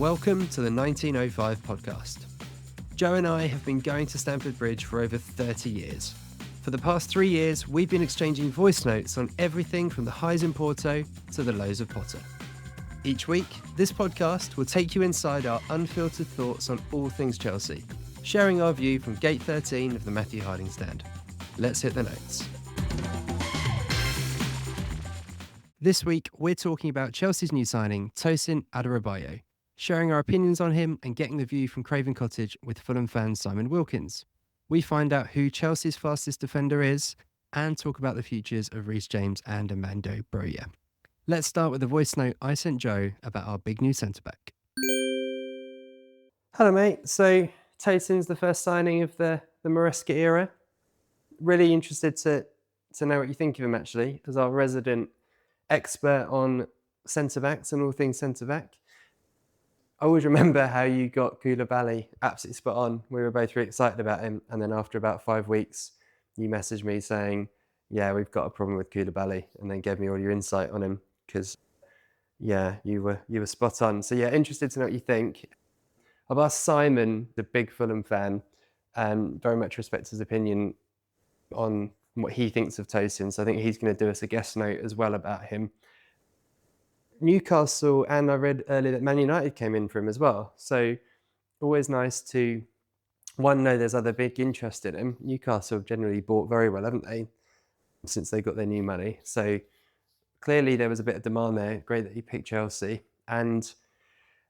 Welcome to the 1905 podcast. Joe and I have been going to Stamford Bridge for over 30 years. For the past 3 years, we've been exchanging voice notes on everything from the highs in Porto to the lows of Potter. Each week, this podcast will take you inside our unfiltered thoughts on all things Chelsea, sharing our view from Gate 13 of the Matthew Harding stand. Let's hit the notes. This week, we're talking about Chelsea's new signing, Tosin Adarabioyo, sharing our opinions on him and getting the view from Craven Cottage with Fulham fan Simon Wilkins. We find out who Chelsea's fastest defender is and talk about the futures of Reece James and Armando Broja. Let's start with the voice note I sent Joe about our big new centre-back. Hello, mate. So Tosin's the first signing of the Maresca era. Really interested to know what you think of him, actually, as our resident expert on centre-backs and all things centre-back. I always remember how you got Koulibaly absolutely spot on. We were both really excited about him. And then after about 5 weeks, you messaged me saying, yeah, we've got a problem with Koulibaly, and then gave me all your insight on him because, yeah, you were spot on. So, yeah, interested to know what you think. I've asked Simon, the big Fulham fan, and very much respect his opinion on what he thinks of Tosin. So I think he's going to do us a guest note as well about him. Newcastle, and I read earlier that Man United came in for him as well. So always nice to, one, know there's other big interest in him. Newcastle have generally bought very well, haven't they, since they got their new money. So clearly there was a bit of demand there. Great that he picked Chelsea. And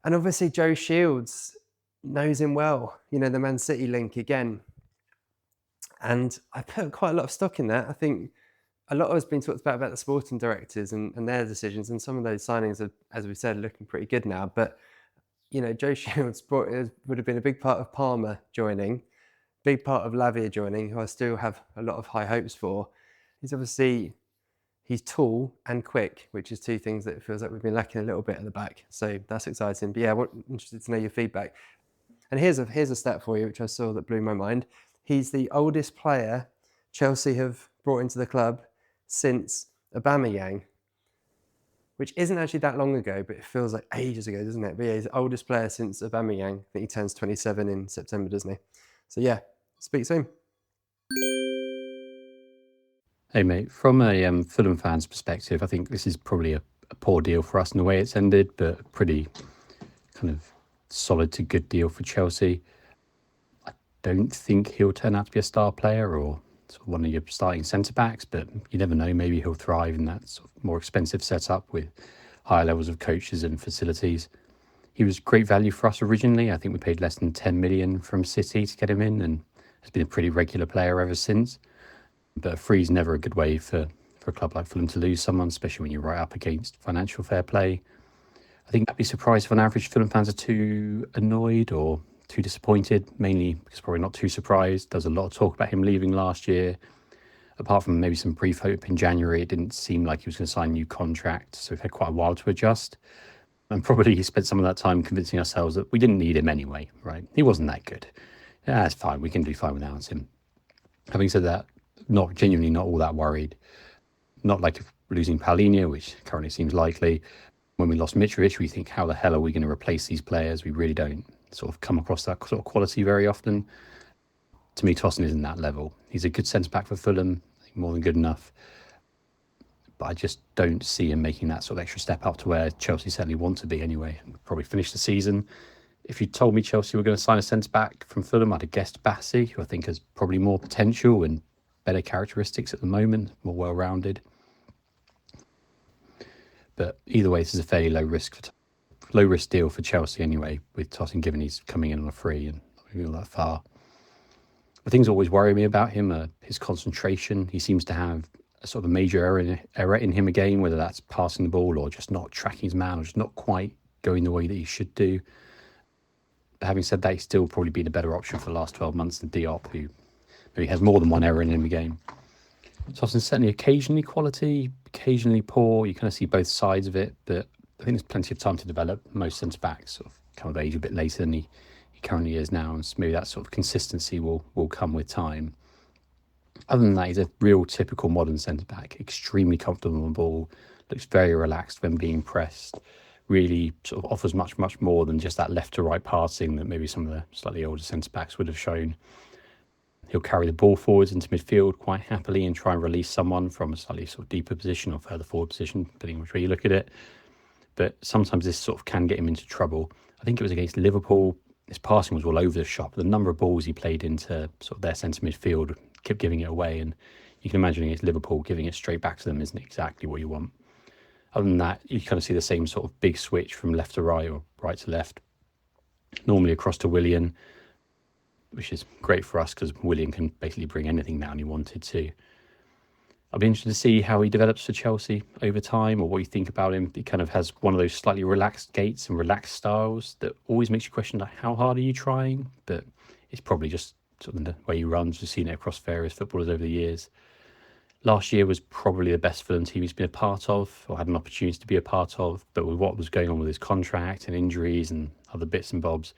obviously Joe Shields knows him well. You know, the Man City link again. And I put quite a lot of stock in that. I think a lot has been talked about the sporting directors and their decisions, and some of those signings are, as we said, looking pretty good now. But, you know, Joe Shields would have been a big part of Palmer joining, big part of Lavia joining, who I still have a lot of high hopes for. He's tall and quick, which is two things that it feels like we've been lacking a little bit at the back. So that's exciting. But yeah, I'm interested to know your feedback. And here's a stat for you, which I saw that blew my mind. He's the oldest player Chelsea have brought into the club since Aubameyang, which isn't actually that long ago, but it feels like ages ago, doesn't it? But yeah, he's the oldest player since Aubameyang. I think he turns 27 in September, doesn't he? So yeah, speak soon. Hey mate, from a Fulham fan's perspective, I think this is probably a poor deal for us in the way it's ended, but a pretty kind of solid to good deal for Chelsea. I don't think he'll turn out to be a star player or sort of one of your starting centre-backs, but you never know, maybe he'll thrive in that sort of more expensive setup with higher levels of coaches and facilities. He was great value for us originally. I think we paid less than 10 million from City to get him in, and has been a pretty regular player ever since. But a free's never a good way for a club like Fulham to lose someone, especially when you're right up against financial fair play. I think I'd be surprised if on average Fulham fans are too annoyed or too disappointed, mainly because probably not too surprised. There's a lot of talk about him leaving last year. Apart from maybe some brief hope in January, it didn't seem like he was going to sign a new contract. So we've had quite a while to adjust. And probably he spent some of that time convincing ourselves that we didn't need him anyway, right? He wasn't that good. Yeah, that's fine. We can do fine without him. Having said that, genuinely not all that worried. Not like losing Paulinho, which currently seems likely. When we lost Mitrovic, we think, how the hell are we going to replace these players? We really don't sort of come across that sort of quality very often. To me, Tosin isn't that level. He's a good centre-back for Fulham, I think more than good enough. But I just don't see him making that sort of extra step up to where Chelsea certainly want to be anyway. Probably finish the season. If you told me Chelsea were going to sign a centre-back from Fulham, I'd have guessed Bassi, who I think has probably more potential and better characteristics at the moment, more well-rounded. But either way, this is a fairly low risk deal for Chelsea anyway, with Tosin given he's coming in on a free and not moving that far. The things that always worry me about him are his concentration. He seems to have a sort of a major error in him again, whether that's passing the ball or just not tracking his man or just not quite going the way that he should do. But having said that, he's still probably been a better option for the last 12 months than Diop, who maybe has more than one error in him a game. Tosin's certainly occasionally quality, occasionally poor. You kind of see both sides of it, but I think there's plenty of time to develop. Most centre-backs sort of come of age a bit later than he currently is now, and so maybe that sort of consistency will come with time. Other than that, he's a real typical modern centre-back, extremely comfortable on the ball, looks very relaxed when being pressed, really sort of offers much more than just that left to right passing that maybe some of the slightly older centre-backs would have shown. He'll carry the ball forwards into midfield quite happily and try and release someone from a slightly sort of deeper position or further forward position, depending on which way you look at it. But sometimes this sort of can get him into trouble. I think it was against Liverpool. His passing was all over the shop. The number of balls he played into sort of their centre midfield kept giving it away. And you can imagine against Liverpool, giving it straight back to them isn't exactly what you want. Other than that, you kind of see the same sort of big switch from left to right or right to left. Normally across to Willian, which is great for us because Willian can basically bring anything down he wanted to. I'll be interested to see how he develops for Chelsea over time, or what you think about him. He kind of has one of those slightly relaxed gaits and relaxed styles that always makes you question, like, how hard are you trying? But it's probably just sort of the way he runs. We've seen it across various footballers over the years. Last year was probably the best Fulham team he's been a part of, or had an opportunity to be a part of. But with what was going on with his contract and injuries and other bits and bobs,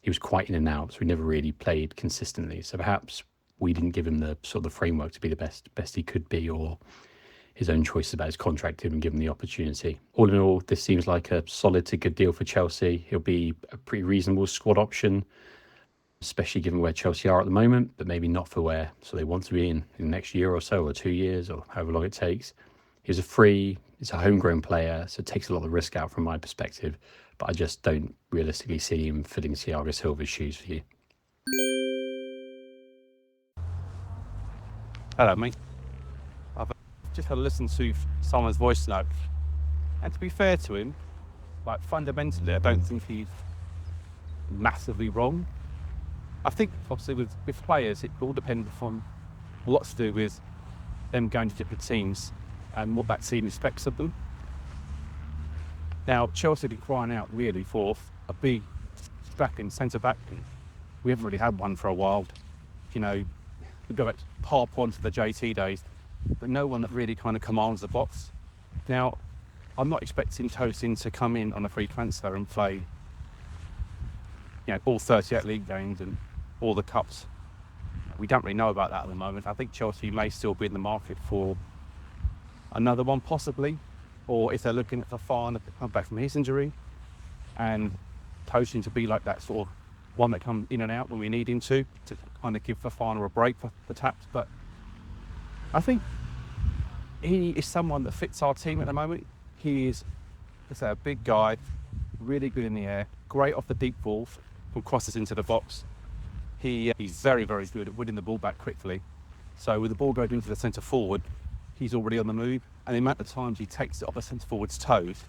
he was quite in and out, so he never really played consistently. So perhaps we didn't give him the sort of the framework to be the best he could be, or his own choices about his contract didn't give him the opportunity. All in all, this seems like a solid to good deal for Chelsea. He'll be a pretty reasonable squad option, especially given where Chelsea are at the moment, but maybe not for where they want to be in the next year or so, or 2 years, or however long it takes. He's a homegrown player, so it takes a lot of the risk out from my perspective, but I just don't realistically see him filling Thiago Silva's shoes for you. Hello, mate. I've just had to listen to Simon's voice note, and to be fair to him, like, fundamentally, I don't think he's massively wrong. I think, obviously, with players, it all depends on a lot to do with them going to different teams and what that team expects of them. Now, Chelsea have been crying out really for a big strapping centre-back. We haven't really had one for a while. You know, we go back harp on to the JT days, but no one that really kind of commands the box. Now, I'm not expecting Tosin to come in on a free transfer and play, you know, all 38 league games and all the cups. We don't really know about that at the moment. I think Chelsea may still be in the market for another one, possibly, or if they're looking at Fafana to come back from his injury, and Tosin to be like that sort of one that comes in and out when we need him to kind of give Fafana a break for the taps. But I think he is someone that fits our team at the moment. He is, let's say, a big guy, really good in the air, great off the deep ball from crosses into the box. He's very, very good at winning the ball back quickly. So with the ball going into the centre forward, he's already on the move, and the amount of times he takes it off the centre forward's toes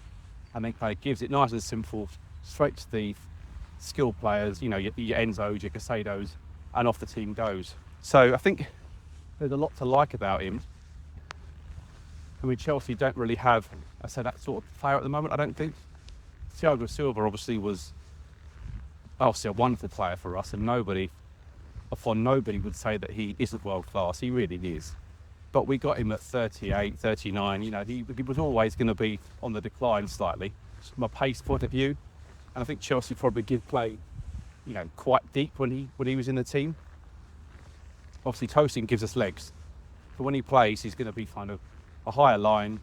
and then kind of gives it nice and simple straight to the skilled players, you know, your Enzos, your Casados, and off the team goes. So I think there's a lot to like about him. I mean, Chelsea don't really have, I said, that sort of player at the moment, I don't think. Thiago Silva obviously was a wonderful player for us, and nobody would say that he isn't world class. He really is. But we got him at 38, 39, you know, he was always going to be on the decline slightly, from a pace point of view. And I think Chelsea probably did play, you know, quite deep when he was in the team. Obviously, Tosin gives us legs, but when he plays, he's going to be kind of a higher line.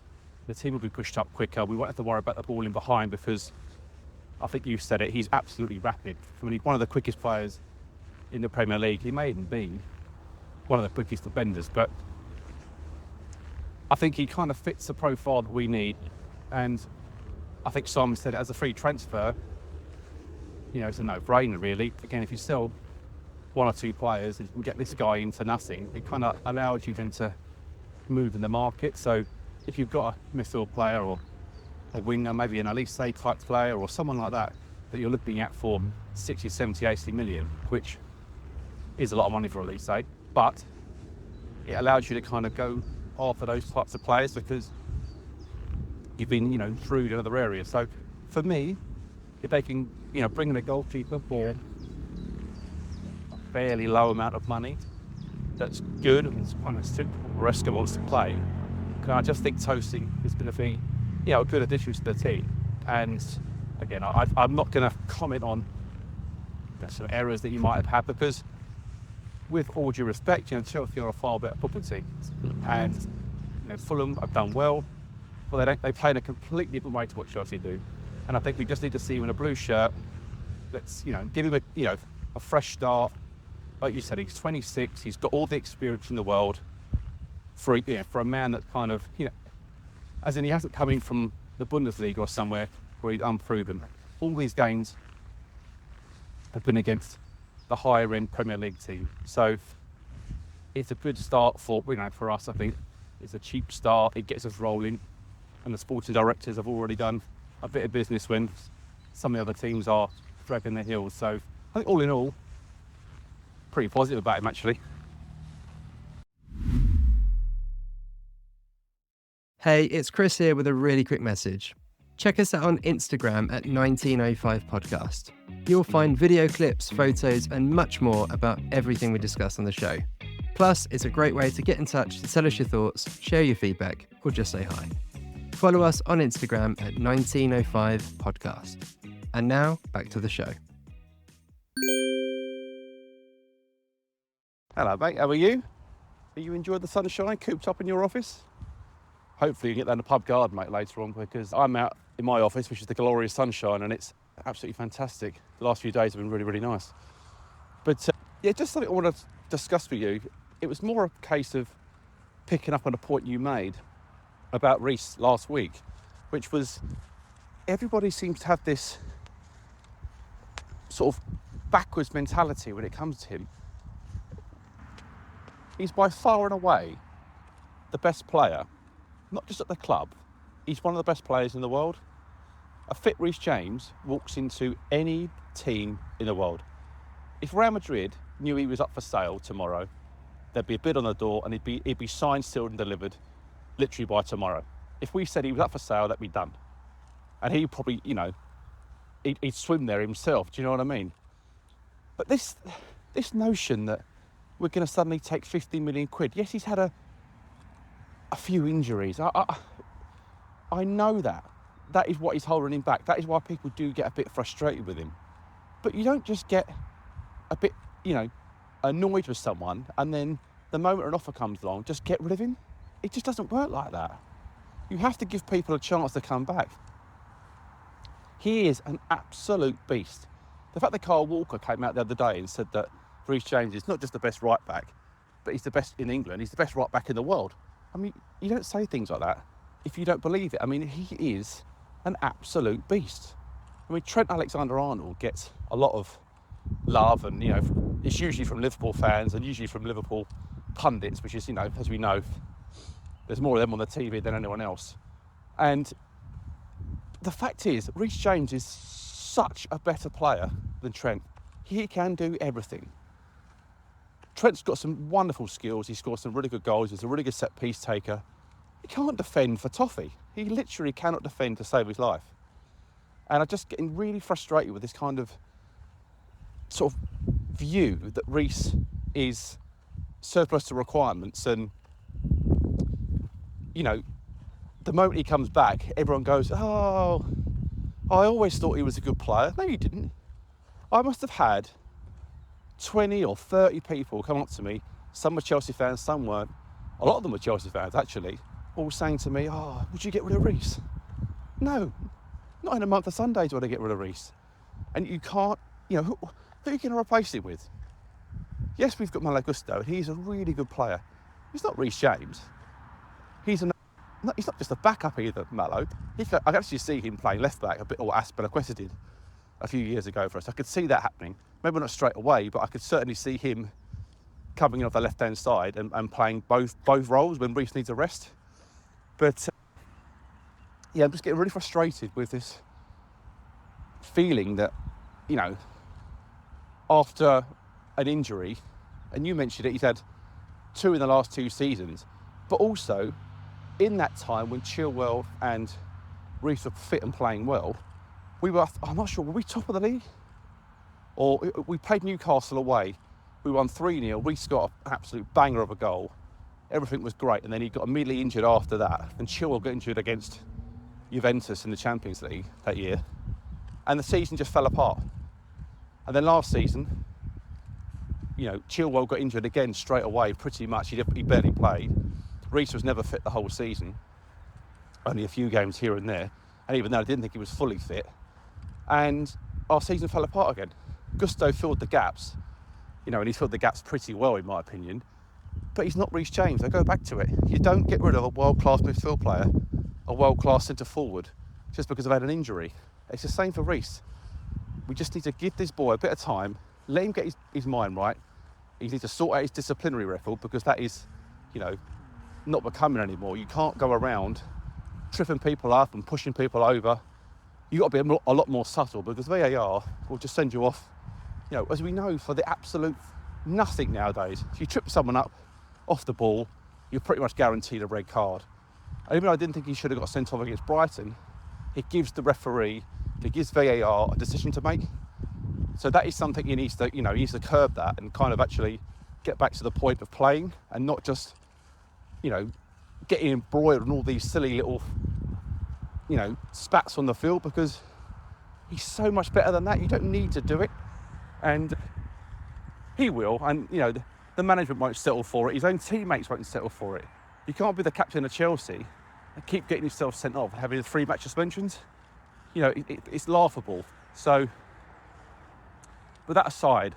The team will be pushed up quicker. We won't have to worry about the ball in behind, because I think you said it, he's absolutely rapid. I mean, he's one of the quickest players in the Premier League. He may even be one of the quickest defenders, but I think he kind of fits the profile that we need. And I think Simon said it as a free transfer, you know, it's a no-brainer, really. Again, if you sell one or two players and you can get this guy in for nothing, it kind of allows you then to move in the market. So if you've got a midfield player or a winger, maybe an Elise type player or someone like that you're looking at for 60, 70, 80 million, which is a lot of money for Elise, but it allows you to kind of go after those types of players because you've been, you know, through to other areas. So for me, if they can, you know, bring in a goalkeeper for a fairly low amount of money, that's good and it's kind of suitable for Reska wants to play. I just think Tosin is going to be, you know, a good addition to the team. And again, I'm not going to comment on some errors that you might have had, because with all due respect, you know, Chelsea are a far better football team, and you know, Fulham have done well. Well, they play in a completely different way to what Chelsea do. And I think we just need to see him in a blue shirt. Let's, give him a fresh start. Like you said, he's 26. He's got all the experience in the world for a man that's kind of, as in he hasn't come in from the Bundesliga or somewhere where he's unproven. All these games have been against the higher end Premier League team. So it's a good start for us. I think it's a cheap start. It gets us rolling, and the sporting directors have already done a bit of business when some of the other teams are dragging their heels. So I think all in all, pretty positive about him actually. Hey, it's Chris here with a really quick message. Check us out on Instagram at 1905podcast. You'll find video clips, photos, and much more about everything we discuss on the show. Plus, it's a great way to get in touch to tell us your thoughts, share your feedback, or just say hi. Follow us on Instagram at 1905podcast. And now, back to the show. Hello mate, how are you? Are you enjoying the sunshine, cooped up in your office? Hopefully you can get down the pub garden, mate, later on, because I'm out in my office, which is the glorious sunshine, and it's absolutely fantastic. The last few days have been really, really nice. But just something I want to discuss with you. It was more a case of picking up on a point you made about Reece last week, which was everybody seems to have this sort of backwards mentality when it comes to him. He's by far and away the best player, not just at the club, he's one of the best players in the world. A fit Reece James walks into any team in the world. If Real Madrid knew he was up for sale tomorrow, there'd be a bid on the door and he'd be signed, sealed and delivered literally by tomorrow. If we said he was up for sale, that'd be done. And he'd probably, he'd swim there himself, do you know what I mean? But this notion that we're going to suddenly take 15 million quid. Yes, he's had a few injuries. I know that. That is what is holding him back. That is why people do get a bit frustrated with him. But you don't just get a bit, annoyed with someone and then the moment an offer comes along, just get rid of him. It just doesn't work like that. You have to give people a chance to come back. He is an absolute beast. The fact that Kyle Walker came out the other day and said that Reece James is not just the best right back, but he's the best in England. He's the best right back in the world. I mean, you don't say things like that if you don't believe it. I mean, he is an absolute beast. I mean, Trent Alexander-Arnold gets a lot of love and, it's usually from Liverpool fans and usually from Liverpool pundits, which is, as we know, there's more of them on the TV than anyone else. And the fact is, Reece James is such a better player than Trent. He can do everything. Trent's got some wonderful skills. He scores some really good goals. He's a really good set-piece taker. He can't defend for toffee. He literally cannot defend to save his life. And I'm just getting really frustrated with this kind of sort of view that Reece is surplus to requirements and, the moment he comes back, everyone goes, oh, I always thought he was a good player. No, you didn't. I must have had 20 or 30 people come up to me. Some were Chelsea fans, some weren't. A lot of them were Chelsea fans, actually, all saying to me, oh, would you get rid of Reece? No, not in a month of Sundays would I get rid of Reece. And you can't, who are you going to replace him with? Yes, we've got Malo Gusto, and he's a really good player. He's not Reece James. He's not just a backup either, Malo. I could actually see him playing left back, a bit what Aspilicueta did a few years ago for us. I could see that happening. Maybe not straight away, but I could certainly see him coming in off the left-hand side and playing both roles when Reece needs a rest. But I'm just getting really frustrated with this feeling that, after an injury, and you mentioned it, he's had 2 in the last 2 seasons, but also in that time when Chilwell and Reece were fit and playing well, I'm not sure, were we top of the league? Or we played Newcastle away, we won 3-0, Reece got an absolute banger of a goal, everything was great, and then he got immediately injured after that, and Chilwell got injured against Juventus in the Champions League that year, and the season just fell apart. And then last season, Chilwell got injured again straight away, pretty much, he barely played. Reece was never fit the whole season, only a few games here and there. and even though I didn't think he was fully fit, and our season fell apart again. Gusto filled the gaps, and he's filled the gaps pretty well in my opinion, but he's not Reece James. I go back to it. You don't get rid of a world-class midfield player, a world-class centre forward, just because they've had an injury. It's the same for Reece. We just need to give this boy a bit of time, let him get his mind right. He needs to sort out his disciplinary record, because that is, not becoming anymore. You can't go around tripping people up and pushing people over. You've got to be a lot more subtle, because VAR will just send you off, as we know, for the absolute nothing nowadays. If you trip someone up off the ball, you're pretty much guaranteed a red card. And even though I didn't think he should have got sent off against Brighton, it gives the referee, it gives VAR a decision to make. So that is something he needs to curb that and kind of actually get back to the point of playing, and not just, getting embroiled in all these silly little, spats on the field, because he's so much better than that. You don't need to do it. And he will, and, the management won't settle for it. His own teammates won't settle for it. You can't be the captain of Chelsea and keep getting yourself sent off and having 3 match suspensions. It's laughable. So, with that aside,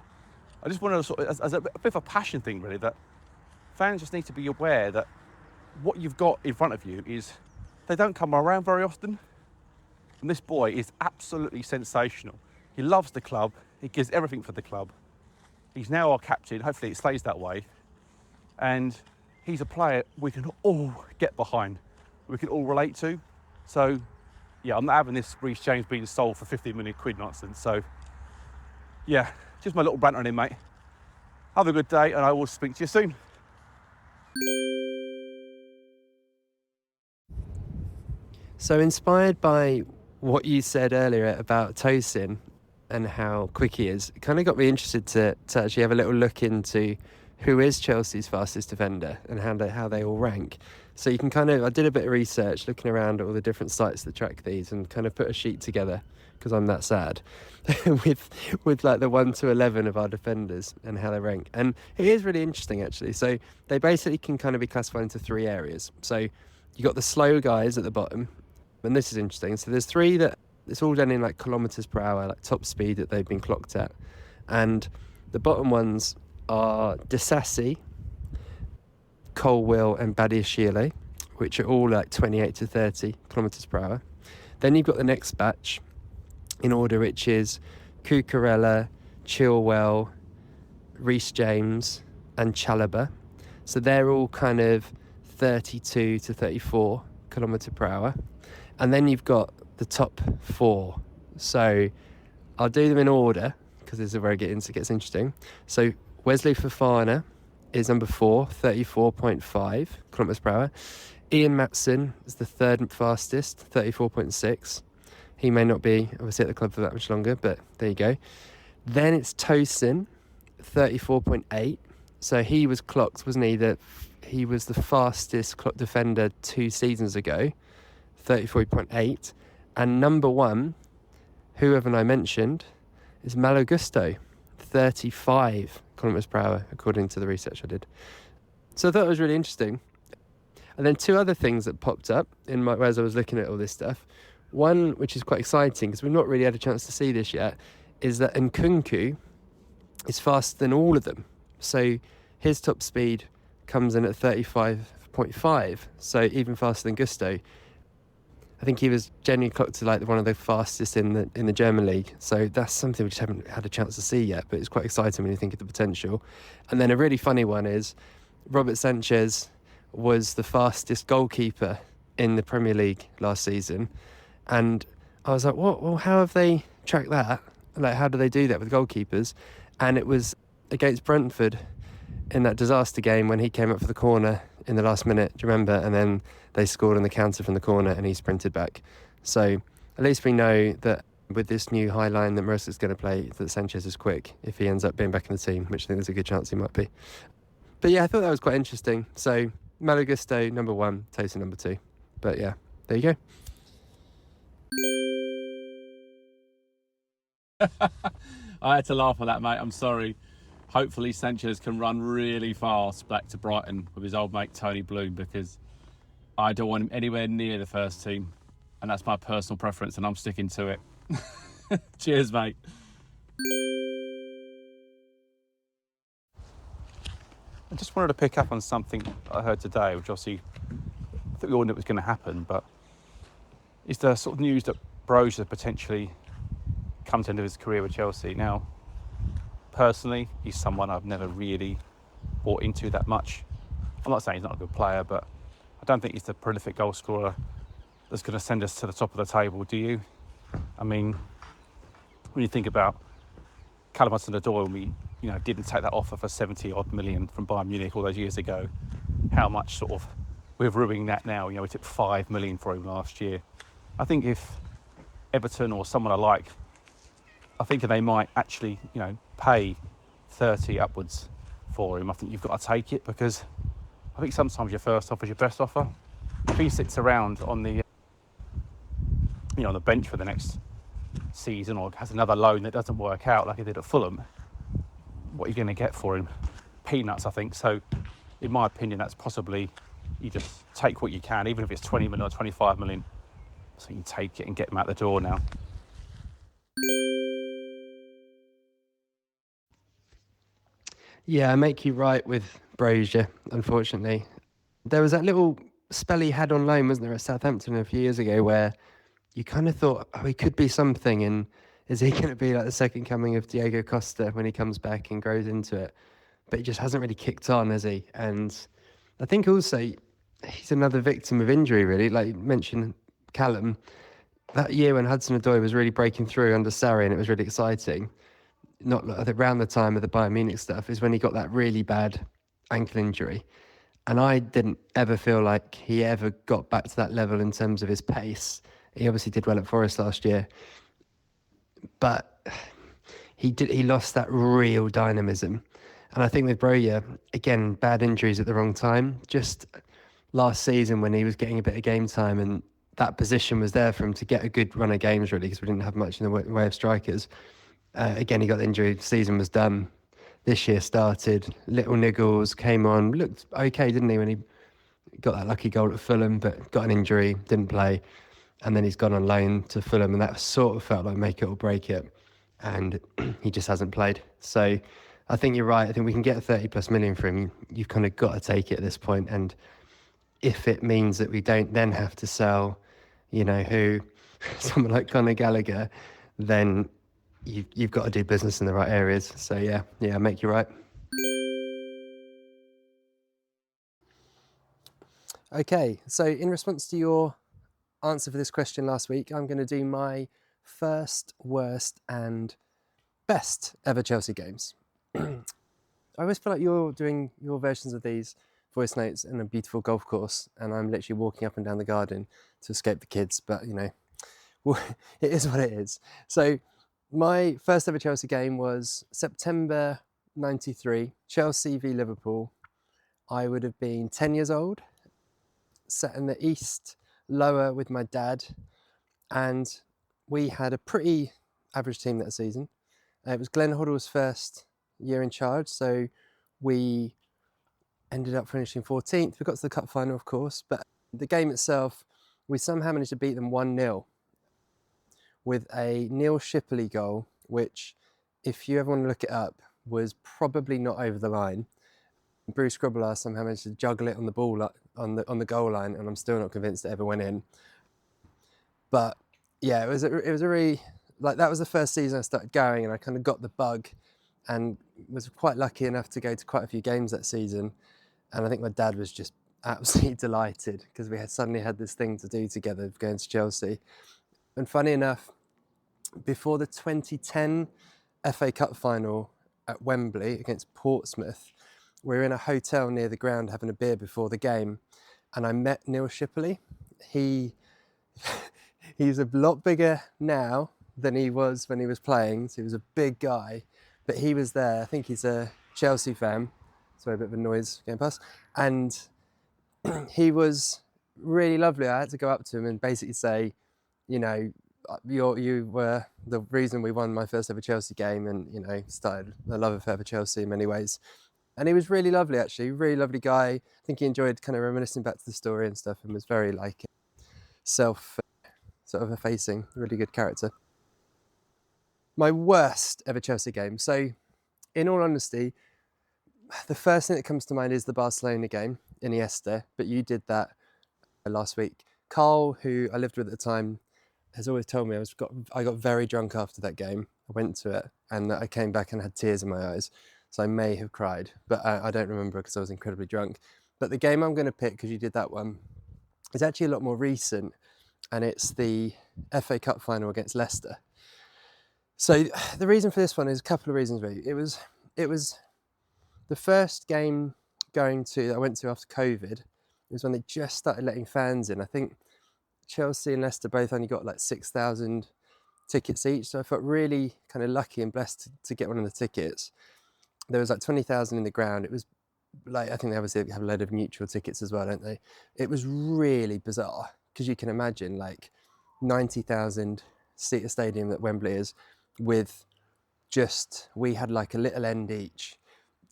I just want to sort of, as a bit of a passion thing really, that fans just need to be aware that what you've got in front of you is, they don't come around very often. And this boy is absolutely sensational. He loves the club. He gives everything for the club. He's now our captain. Hopefully it stays that way. And he's a player we can all get behind, we can all relate to. So, yeah, I'm not having this Reece James being sold for 15 million quid nonsense. So, yeah, just my little rant on him, mate. Have a good day, and I will speak to you soon. So inspired by what you said earlier about Tosin and how quick he is, it kind of got me interested to actually have a little look into who is Chelsea's fastest defender and how they all rank. So you can I did a bit of research looking around at all the different sites that track these, and kind of put a sheet together, because I'm that sad, with like the 1 to 11 of our defenders and how they rank. And it is really interesting actually. So they basically can kind of be classified into 3 areas. So you got the slow guys at the bottom, and this is interesting. So there's 3 that it's all done in like kilometers per hour, like top speed that they've been clocked at. And the bottom ones are Disassi, Colwill and Badiashile, which are all like 28 to 30 kilometers per hour. Then you've got the next batch in order, which is Cucurella, Chilwell, Reece James and Chalobah. So they're all kind of 32 to 34 kilometer per hour. And then you've got the top 4. So I'll do them in order, because this is where it gets interesting. So Wesley Fofana is number 4, 34.5 kilometers per hour. Ian Matson is the 3rd fastest, 34.6. He may not be obviously at the club for that much longer, but there you go. Then it's Tosin, 34.8. So he was clocked, wasn't he? That he was the fastest clock defender 2 seasons ago, 34.8. And number 1, who haven't I mentioned, is Malo Gusto, 35 kilometers per hour, according to the research I did. So I thought it was really interesting. And then 2 other things that popped up as I was looking at all this stuff. One, which is quite exciting, because we've not really had a chance to see this yet, is that Nkunku is faster than all of them. So his top speed comes in at 35.5, so even faster than Gusto. I think he was genuinely clocked to like one of the fastest in the German league. So that's something we just haven't had a chance to see yet, but it's quite exciting when you think of the potential. And then a really funny one is Robert Sanchez was the fastest goalkeeper in the Premier League last season. And I was like, what? Well, how have they tracked that? Like, how do they do that with goalkeepers? And it was against Brentford in that disaster game when he came up for the corner in the last minute, do you remember? And then they scored on the counter from the corner and he sprinted back. So at least we know that with this new high line that Marissa's going to play, that Sanchez is quick if he ends up being back in the team, which I think there's a good chance he might be. But yeah, I thought that was quite interesting. So Malo Gusto, number 1, Tosin, number 2. But yeah, there you go. I had to laugh at that, mate. I'm sorry. Hopefully Sanchez can run really fast back to Brighton with his old mate Tony Bloom, because I don't want him anywhere near the first team. and that's my personal preference, and I'm sticking to it. Cheers, mate. I just wanted to pick up on something I heard today, which obviously I think we all knew it was going to happen, but it's the sort of news that Broja potentially come to the end of his career with Chelsea. Now, personally, he's someone I've never really bought into that much. I'm not saying he's not a good player, but I don't think he's the prolific goal scorer that's going to send us to the top of the table, do you? I mean, when you think about Callum Hudson-Odoi, we didn't take that offer for 70 odd million from Bayern Munich all those years ago. How much sort of we're ruining that now? We took 5 million for him last year. I think if Everton or someone alike, I think they might actually, pay 30 upwards for him. I think you've got to take it, because I think sometimes your first offer is your best offer. If he sits around on the, on the bench for the next season, or has another loan that doesn't work out like he did at Fulham, what are you going to get for him? Peanuts, I think. So, in my opinion, that's possibly, you just take what you can, even if it's 20 million or 25 million. So you can take it and get him out the door now. Yeah, I make you right with Broja, unfortunately. There was that little spell he had on loan, wasn't there, at Southampton a few years ago, where you kind of thought, he could be something, and is he going to be like the second coming of Diego Costa when he comes back and grows into it? But he just hasn't really kicked on, has he? And I think also he's another victim of injury, really. Like you mentioned, Callum, that year when Hudson-Odoi was really breaking through under Sarri and it was really exciting, not around the time of the Bayern Munich stuff, is when he got that really bad ankle injury. And I didn't ever feel like he ever got back to that level in terms of his pace. He obviously did well at Forest last year, but he lost that real dynamism. And I think with Broja, again, bad injuries at the wrong time. Just last season when he was getting a bit of game time and that position was there for him to get a good run of games, really, because we didn't have much in the way of strikers. Again, he got the injury, season was done. This year started, little niggles, came on, looked okay, didn't he, when he got that lucky goal at Fulham, but got an injury, didn't play. And then he's gone on loan to Fulham, and that sort of felt like make it or break it. And he just hasn't played. So I think you're right. I think we can get 30 plus million for him. You've kind of got to take it at this point. And if it means that we don't then have to sell, someone like Conor Gallagher, then you've got to do business in the right areas. So yeah, make you right. Okay, so in response to your answer for this question last week, I'm going to do my first, worst and best ever Chelsea games. I always feel like you're doing your versions of these voice notes in a beautiful golf course, and I'm literally walking up and down the garden to escape the kids, but it is what it is. So my first ever Chelsea game was September 93, Chelsea v Liverpool. I would have been 10 years old, sat in the East lower with my dad, and we had a pretty average team that season. It was Glenn Hoddle's first year in charge, so we ended up finishing 14th. We got to the cup final, of course, but the game itself, we somehow managed to beat them 1-0 with a Neil Shipley goal, which, if you ever want to look it up, was probably not over the line. Bruce Grobbelaar somehow managed to juggle it on the ball on the goal line, and I'm still not convinced it ever went in. But yeah, it was a really, that was the first season I started going, and I kind of got the bug, and was quite lucky enough to go to quite a few games that season. And I think my dad was just absolutely delighted because we had suddenly had this thing to do together of going to Chelsea. And funny enough, before the 2010 FA Cup final at Wembley against Portsmouth, we were in a hotel near the ground having a beer before the game, and I met Neil Shipley. He's a lot bigger now than he was when he was playing, so he was a big guy, but he was there. I think he's a Chelsea fan. Sorry, a bit of a noise going past. And he was really lovely. I had to go up to him and basically say, you were the reason we won my first ever Chelsea game, and started a love affair for Chelsea in many ways. And he was really lovely, actually, really lovely guy. I think he enjoyed kind of reminiscing back to the story and stuff, and was very sort of effacing a really good character. My worst ever Chelsea game. So, in all honesty, the first thing that comes to mind is the Barcelona game, Iniesta, but you did that last week. Carl, who I lived with at the time, has always told me I got very drunk after that game. I went to it and I came back and had tears in my eyes. So I may have cried, but I don't remember because I was incredibly drunk. But the game I'm going to pick, because you did that one, is actually a lot more recent, and it's the FA Cup final against Leicester. So the reason for this one is a couple of reasons really. It was the first game that I went to after COVID. It was when they just started letting fans in. I think Chelsea and Leicester both only got like 6,000 tickets each, so I felt really kind of lucky and blessed to get one of the tickets. There was like 20,000 in the ground. It was like, I think they obviously have a load of neutral tickets as well, don't they? It was really bizarre because you can imagine like 90,000 seater stadium that Wembley is, with we had like a little end each.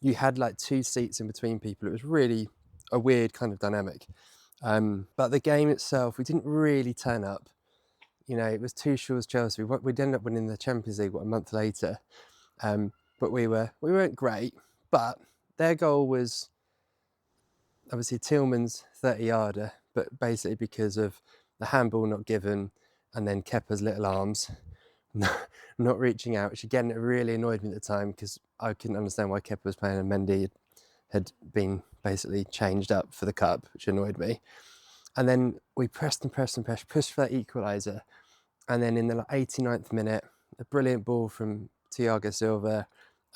You had like 2 seats in between people. It was really a weird kind of dynamic. But the game itself, we didn't really turn up. You know, it was Tuchel's Chelsea. We'd end up winning the Champions League a month later. But we weren't great. But their goal was obviously Tillman's 30-yarder, but basically because of the handball not given, and then Kepa's little arms not reaching out, which again, it really annoyed me at the time because I couldn't understand why Kepa was playing and Mendy had been basically changed up for the cup, which annoyed me. And then we pushed for that equaliser. And then in the 89th minute, a brilliant ball from Thiago Silva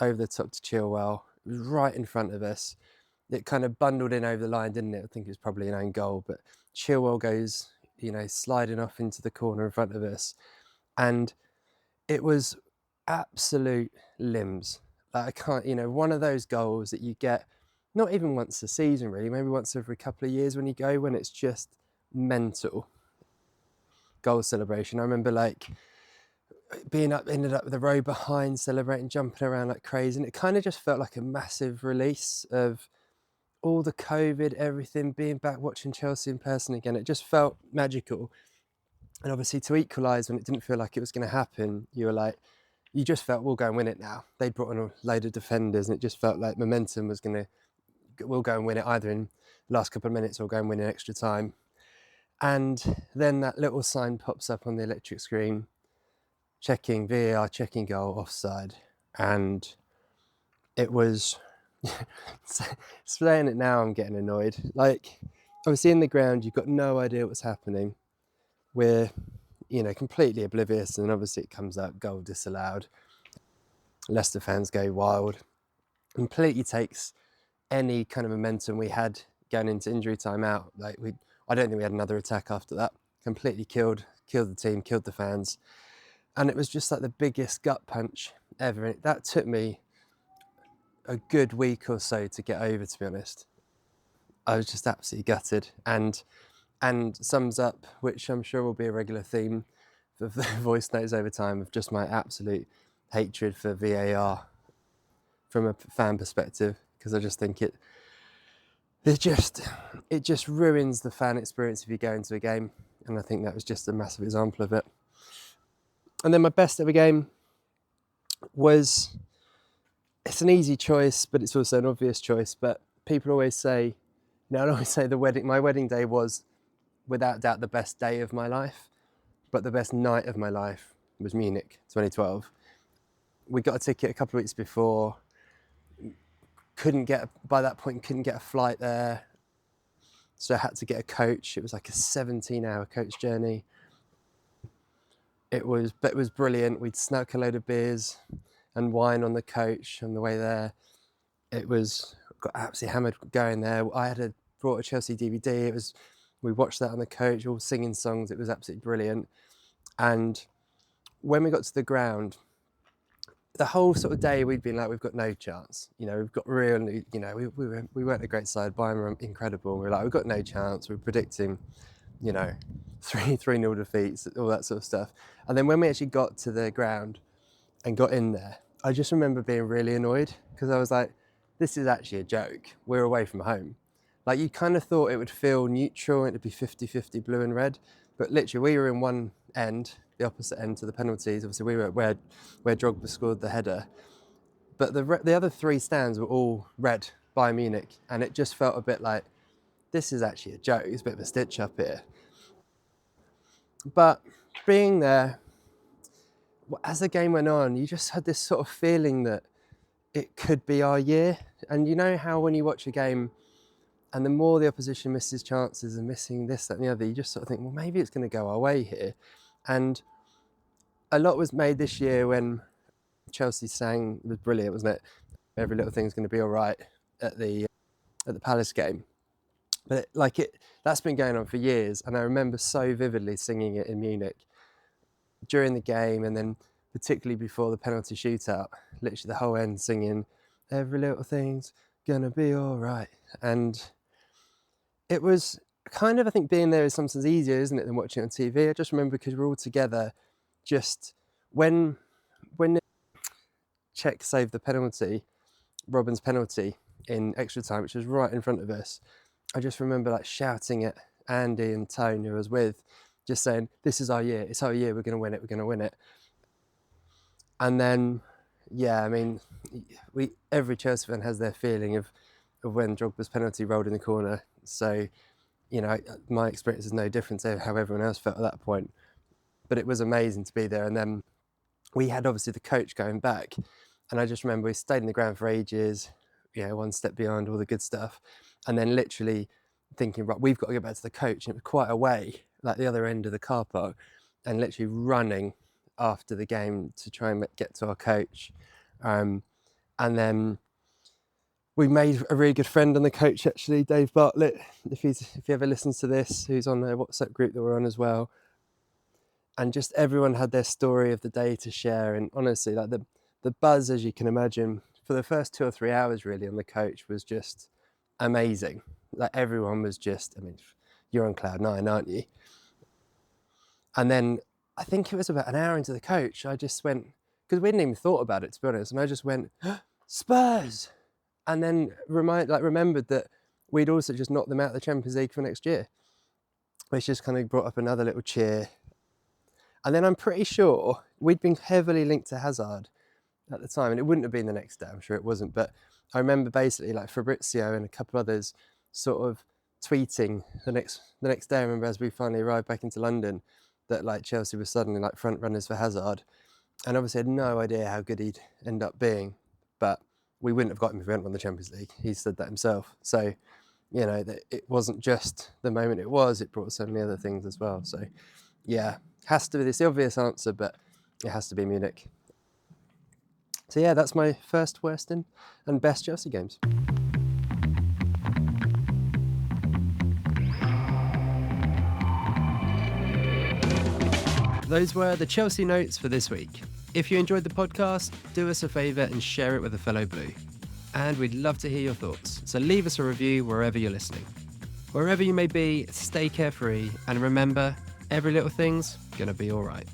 over the top to Chilwell. It was right in front of us. It kind of bundled in over the line, didn't it? I think it was probably an own goal, but Chilwell goes, sliding off into the corner in front of us. And it was absolute limbs. Like, I can't, one of those goals that you get not even once a season really, maybe once every couple of years when it's just mental. Goal celebration. I remember like ended up with a row behind, celebrating, jumping around like crazy, and it kind of just felt like a massive release of all the COVID, everything, being back watching Chelsea in person again. It just felt magical. And obviously to equalise when it didn't feel like it was going to happen, you just felt we'll go and win it now. They'd brought in a load of defenders and it just felt like momentum we'll go and win it either in the last couple of minutes or go and win in extra time. And then that little sign pops up on the electric screen, checking VAR, checking goal, offside. And it was, saying it now, I'm getting annoyed. Like, obviously in the ground, you've got no idea what's happening. We're, completely oblivious, and obviously it comes up, goal disallowed. Leicester fans go wild. Completely takes any kind of momentum we had going into injury time out. Like, I don't think we had another attack after that. Completely killed the team, killed the fans. And it was just like the biggest gut punch ever. And that took me a good week or so to get over, to be honest. I was just absolutely gutted. And sums up, which I'm sure will be a regular theme for the voice notes over time, of just my absolute hatred for VAR from a fan perspective, because I just think it just ruins the fan experience if you go into a game, and I think that was just a massive example of it. And then my best ever game was, it's an easy choice, but it's also an obvious choice. But people always say, I always say my wedding day was without doubt the best day of my life, but the best night of my life was Munich 2012. We got a ticket a couple of weeks before. By that point, couldn't get a flight there. So I had to get a coach. It was like a 17-hour coach journey. It was brilliant. We'd snuck a load of beers and wine on the coach on the way there. Got absolutely hammered going there. I had brought a Chelsea DVD. We watched that on the coach, all singing songs. It was absolutely brilliant. And when we got to the ground, the whole sort of day we'd been like, we've got no chance. We've got we weren't a great side. Bayern were incredible. We were like, we've got no chance. We were predicting, 3-0 defeats, all that sort of stuff. And then when we actually got to the ground and got in there, I just remember being really annoyed because I was like, this is actually a joke. We're away from home. Like, you kind of thought it would feel neutral and it'd be 50-50 blue and red, But literally, we were in one end, the opposite end to the penalties. Obviously, we were where Drogba scored the header. But the other 3 stands were all red by Munich, and it just felt a bit like, this is actually a joke. It's a bit of a stitch up here. But being there, as the game went on, you just had this sort of feeling that it could be our year. And you know how when you watch a game and the more the opposition misses chances and missing this, that and the other, you just sort of think, well, maybe it's going to go our way here. And a lot was made this year when Chelsea sang, it was brilliant, wasn't it? Every little thing's going to be all right at the Palace game. But that's been going on for years. And I remember so vividly singing it in Munich during the game, and then particularly before the penalty shootout, literally the whole end singing, every little thing's gonna be all right. And it was kind of, I think being there is sometimes easier, isn't it, than watching it on TV. I just remember because we're all together, just when Czech saved the penalty, Robin's penalty in extra time, which was right in front of us, I just remember like shouting at Andy and Tone, who I was with, just saying, this is our year, it's our year, we're going to win it, we're going to win it. And then, yeah, I mean, every Chelsea fan has their feeling of when Drogba's penalty rolled in the corner. So, you know, my experience is no different to how everyone else felt at that point. But it was amazing to be there. And then we had obviously the coach going back. And I just remember we stayed in the ground for ages, you know, one step beyond all the good stuff. And then literally thinking, right, we've got to go back to the coach. And it was quite a way, like the other end of the car park, and literally running after the game to try and get to our coach. And then we made a really good friend on the coach, actually, Dave Bartlett, if he ever listens to this, who's on the WhatsApp group that we're on as well. And just everyone had their story of the day to share. And honestly, like the buzz, as you can imagine, for the first 2 or 3 hours really on the coach was just amazing. Like everyone was just, I mean, you're on cloud 9, aren't you? And then I think it was about an hour into the coach, I just went, because we hadn't even thought about it, to be honest, and I just went, Spurs! And then remembered that we'd also just knocked them out of the Champions League for next year, which just kind of brought up another little cheer. And then I'm pretty sure we'd been heavily linked to Hazard at the time, and it wouldn't have been the next day, I'm sure it wasn't, but I remember basically like Fabrizio and a couple others sort of tweeting the next day, I remember, as we finally arrived back into London, that like Chelsea was suddenly like front runners for Hazard, and obviously had no idea how good he'd end up being, but we wouldn't have got him if we hadn't won the Champions League. He said that himself. So, you know, that it wasn't just the moment it brought so many other things as well. So, yeah, has to be this obvious answer, but it has to be Munich. So yeah, that's my first, worst and best Chelsea games. Those were the Chelsea notes for this week. If you enjoyed the podcast, do us a favour and share it with a fellow Blue. And we'd love to hear your thoughts, so leave us a review wherever you're listening. Wherever you may be, stay carefree, and remember, every little thing's gonna be alright.